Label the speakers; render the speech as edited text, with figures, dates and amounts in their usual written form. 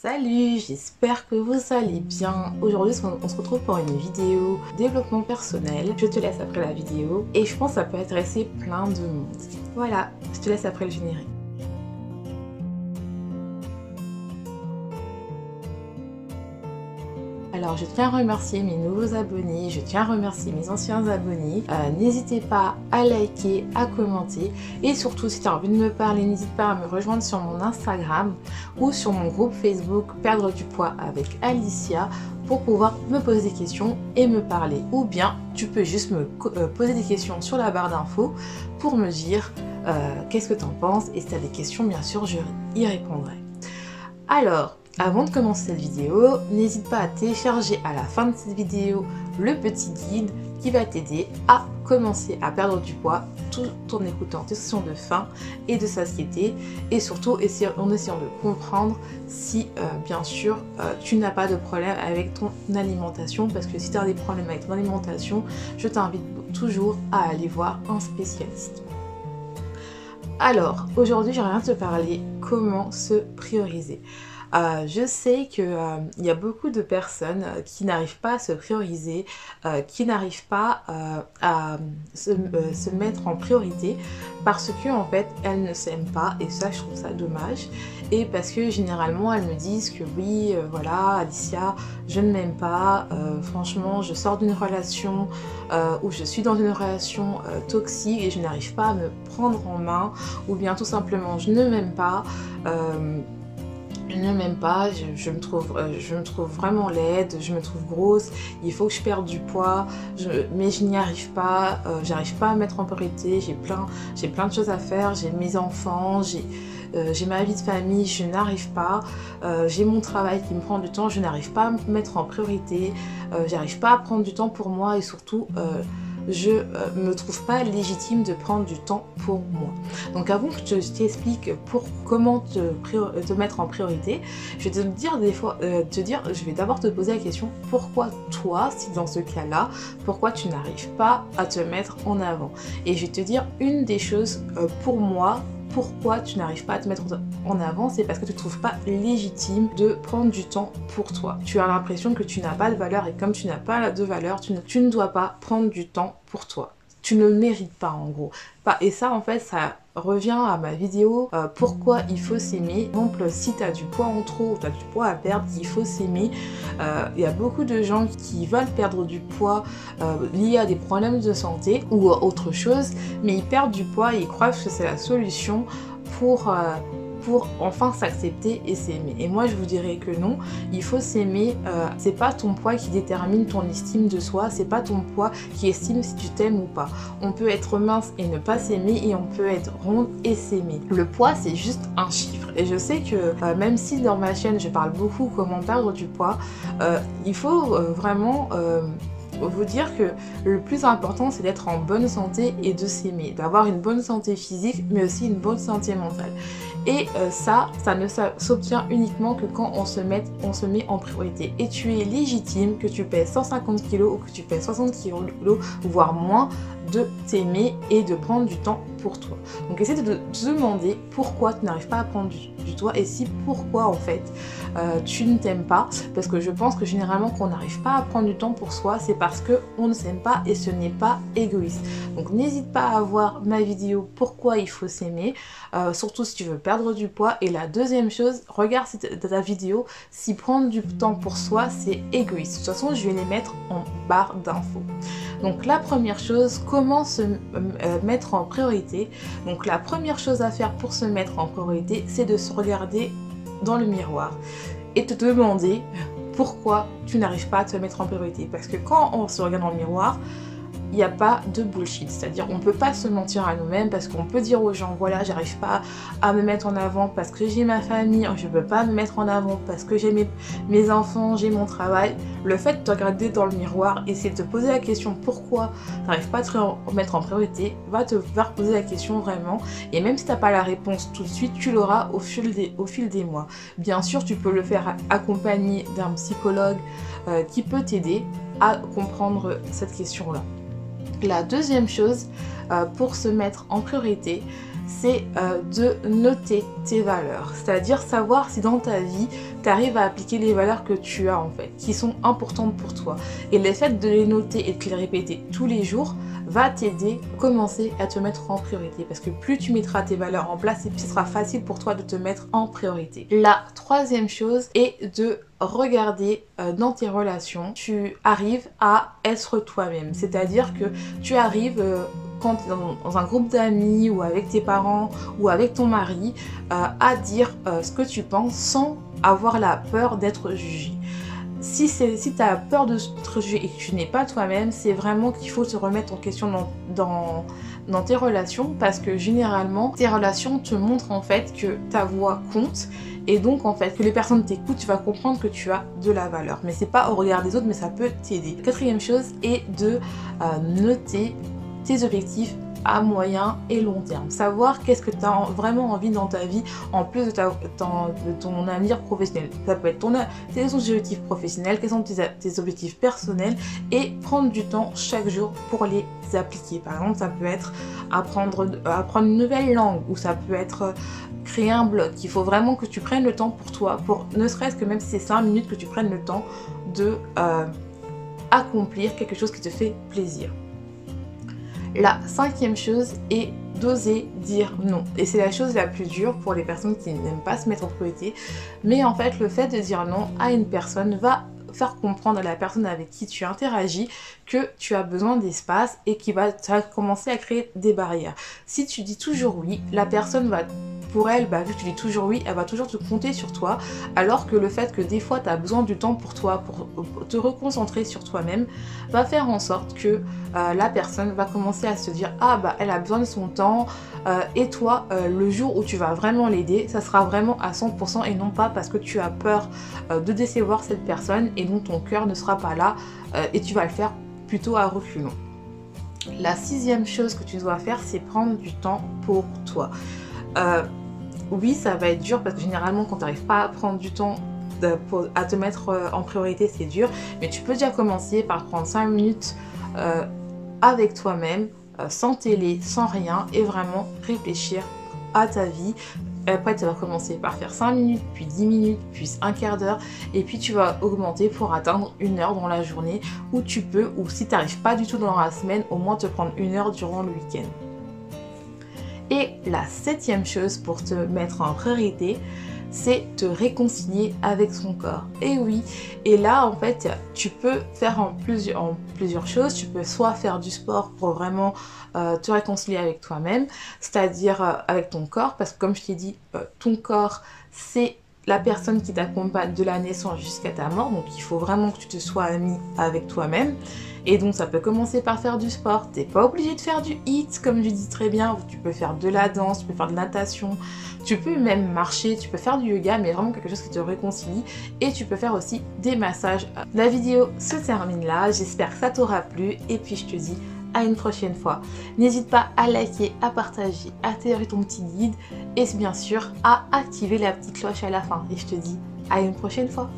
Speaker 1: Salut, j'espère que vous allez bien. Aujourd'hui, on se retrouve pour une vidéo développement personnel. Je te laisse après la vidéo et je pense que ça peut intéresser plein de monde. Voilà, je te laisse après le générique. Alors je tiens à remercier mes nouveaux abonnés, je tiens à remercier mes anciens abonnés. N'hésitez pas à liker, à commenter et surtout si tu as envie de me parler, n'hésite pas à me rejoindre sur mon Instagram ou sur mon groupe Facebook Perdre du poids avec Alicia pour pouvoir me poser des questions et me parler. Ou bien tu peux juste me poser des questions sur la barre d'infos pour me dire qu'est-ce que tu en penses et si tu as des questions bien sûr je y répondrai. Alors, avant de commencer cette vidéo, n'hésite pas à télécharger à la fin de cette vidéo le petit guide qui va t'aider à commencer à perdre du poids tout en écoutant tes sessions de faim et de satiété et surtout en essayant de comprendre si bien sûr tu n'as pas de problème avec ton alimentation, parce que si tu as des problèmes avec ton alimentation, je t'invite toujours à aller voir un spécialiste. Alors, aujourd'hui, j'aimerais te parler comment se prioriser. Je sais qu'il y a beaucoup de personnes qui n'arrivent pas à se prioriser, qui n'arrivent pas à se mettre en priorité parce que en fait elles ne s'aiment pas, et ça je trouve ça dommage. Et parce que généralement elles me disent que oui voilà Alicia, je ne m'aime pas, franchement je sors d'une relation ou je suis dans une relation toxique et je n'arrive pas à me prendre en main, ou bien tout simplement je ne m'aime pas. Je ne m'aime pas, je me trouve vraiment laide, je me trouve grosse, il faut que je perde du poids, mais je n'y arrive pas, j'arrive pas à me mettre en priorité, j'ai plein de choses à faire, j'ai mes enfants, j'ai ma vie de famille, je n'arrive pas, j'ai mon travail qui me prend du temps, je n'arrive pas à me mettre en priorité, j'arrive pas à prendre du temps pour moi et surtout je me trouve pas légitime de prendre du temps pour moi. Donc avant que je t'explique comment te mettre en priorité, je vais te dire je vais d'abord te poser la question, pourquoi toi, si dans ce cas-là, pourquoi tu n'arrives pas à te mettre en avant? Et je vais te dire une des choses pour moi. Pourquoi tu n'arrives pas à te mettre en avant, c'est parce que tu ne trouves pas légitime de prendre du temps pour toi. Tu as l'impression que tu n'as pas de valeur, et comme tu n'as pas de valeur, tu ne dois pas prendre du temps pour toi. Tu ne mérites pas en gros. Et ça en fait ça revient à ma vidéo pourquoi il faut s'aimer. Par exemple, si tu as du poids en trop ou tu as du poids à perdre, il faut s'aimer. Il y a beaucoup de gens qui veulent perdre du poids liés à des problèmes de santé ou autre chose, mais ils perdent du poids et ils croient que c'est la solution pour enfin s'accepter et s'aimer. Et moi je vous dirais que non, il faut s'aimer. C'est pas ton poids qui détermine ton estime de soi, c'est pas ton poids qui estime si tu t'aimes ou pas. On peut être mince et ne pas s'aimer, et on peut être ronde et s'aimer. Le poids c'est juste un chiffre, et je sais que même si dans ma chaîne je parle beaucoup comment perdre du poids, il faut vraiment vous dire que le plus important c'est d'être en bonne santé et de s'aimer, d'avoir une bonne santé physique mais aussi une bonne santé mentale. Et ça ne s'obtient uniquement que quand on se met en priorité. Et tu es légitime, que tu pèses 150 kg ou que tu pèses 60 kg, voire moins, de t'aimer et de prendre du temps pour toi. Donc essaie de te demander pourquoi tu n'arrives pas à prendre du temps, et si pourquoi en fait tu ne t'aimes pas. Parce que je pense que généralement quand on n'arrive pas à prendre du temps pour soi, c'est parce qu'on ne s'aime pas et ce n'est pas égoïste. Donc n'hésite pas à voir ma vidéo pourquoi il faut s'aimer, surtout si tu veux perdre du poids. Et la deuxième chose, regarde ta vidéo si prendre du temps pour soi c'est égoïste. De toute façon je vais les mettre en barre d'infos. Donc la première chose, comment se mettre en priorité. Donc la première chose à faire pour se mettre en priorité, c'est de se regarder dans le miroir et te demander pourquoi tu n'arrives pas à te mettre en priorité. Parce que quand on se regarde dans le miroir, il n'y a pas de bullshit, c'est-à-dire on peut pas se mentir à nous-mêmes, parce qu'on peut dire aux gens voilà j'arrive pas à me mettre en avant parce que j'ai ma famille, je peux pas me mettre en avant parce que j'ai mes enfants, j'ai mon travail. Le fait de te regarder dans le miroir et c'est de te poser la question pourquoi tu n'arrives pas à te mettre en priorité, va te faire poser la question vraiment, et même si tu n'as pas la réponse tout de suite, tu l'auras au fil des mois. Bien sûr tu peux le faire accompagné d'un psychologue qui peut t'aider à comprendre cette question-là. La deuxième chose pour se mettre en priorité, c'est de noter tes valeurs. C'est-à-dire savoir si dans ta vie, tu arrives à appliquer les valeurs que tu as en fait, qui sont importantes pour toi. Et le fait de les noter et de les répéter tous les jours va t'aider à commencer à te mettre en priorité. Parce que plus tu mettras tes valeurs en place, et plus ce sera facile pour toi de te mettre en priorité. La troisième chose est de regarder dans tes relations, tu arrives à être toi-même. C'est-à-dire que tu arrives... quand tu es dans un groupe d'amis ou avec tes parents ou avec ton mari, à dire ce que tu penses sans avoir la peur d'être jugé. Si tu as peur d'être jugé et que tu n'es pas toi-même, c'est vraiment qu'il faut te remettre en question dans tes relations, parce que généralement, tes relations te montrent en fait que ta voix compte, et donc en fait que les personnes t'écoutent, tu vas comprendre que tu as de la valeur. Mais c'est pas au regard des autres, mais ça peut t'aider. Quatrième chose est de noter tes objectifs à moyen et long terme. Savoir qu'est-ce que tu as vraiment envie dans ta vie en plus de ton avenir professionnel. Ça peut être tes objectifs professionnels, quels sont tes objectifs personnels, et prendre du temps chaque jour pour les appliquer. Par exemple, ça peut être apprendre une nouvelle langue, ou ça peut être créer un blog. Il faut vraiment que tu prennes le temps pour toi, pour ne serait-ce que même si c'est 5 minutes, que tu prennes le temps de accomplir quelque chose qui te fait plaisir. La cinquième chose est d'oser dire non. Et c'est la chose la plus dure pour les personnes qui n'aiment pas se mettre en priorité. Mais en fait, le fait de dire non à une personne va faire comprendre à la personne avec qui tu interagis que tu as besoin d'espace, et qui va commencer à créer des barrières. Si tu dis toujours oui, la personne va... Pour elle, vu que tu dis toujours oui, elle va toujours te compter sur toi, alors que le fait que des fois tu as besoin du temps pour toi, pour te reconcentrer sur toi-même, va faire en sorte que la personne va commencer à se dire elle a besoin de son temps, et toi, le jour où tu vas vraiment l'aider, ça sera vraiment à 100%, et non pas parce que tu as peur de décevoir cette personne et dont ton cœur ne sera pas là, et tu vas le faire plutôt à reculons. La sixième chose que tu dois faire, c'est prendre du temps pour toi. Oui, ça va être dur, parce que généralement quand tu n'arrives pas à prendre du temps à te mettre en priorité, c'est dur, mais tu peux déjà commencer par prendre 5 minutes avec toi-même, sans télé, sans rien, et vraiment réfléchir à ta vie. Après, tu vas commencer par faire 5 minutes, puis 10 minutes, puis un quart d'heure, et puis tu vas augmenter pour atteindre 1 heure dans la journée, où tu peux, ou si tu n'arrives pas du tout dans la semaine, au moins te prendre 1 heure durant le week-end. Et la septième chose pour te mettre en priorité, c'est te réconcilier avec son corps. Et oui, et là en fait, tu peux faire en plusieurs choses. Tu peux soit faire du sport pour vraiment te réconcilier avec toi-même, c'est-à-dire avec ton corps, parce que comme je t'ai dit, ton corps, c'est la personne qui t'accompagne de la naissance jusqu'à ta mort, donc il faut vraiment que tu te sois ami avec toi-même. Et donc ça peut commencer par faire du sport. T'es pas obligé de faire du HIIT, comme je dis très bien. Tu peux faire de la danse, tu peux faire de la natation, tu peux même marcher, tu peux faire du yoga, mais vraiment quelque chose qui te réconcilie. Et tu peux faire aussi des massages. La vidéo se termine là, j'espère que ça t'aura plu, et puis je te dis à une prochaine fois. N'hésite pas à liker, à partager, à télécharger ton petit guide, et bien sûr à activer la petite cloche à la fin. Et je te dis à une prochaine fois.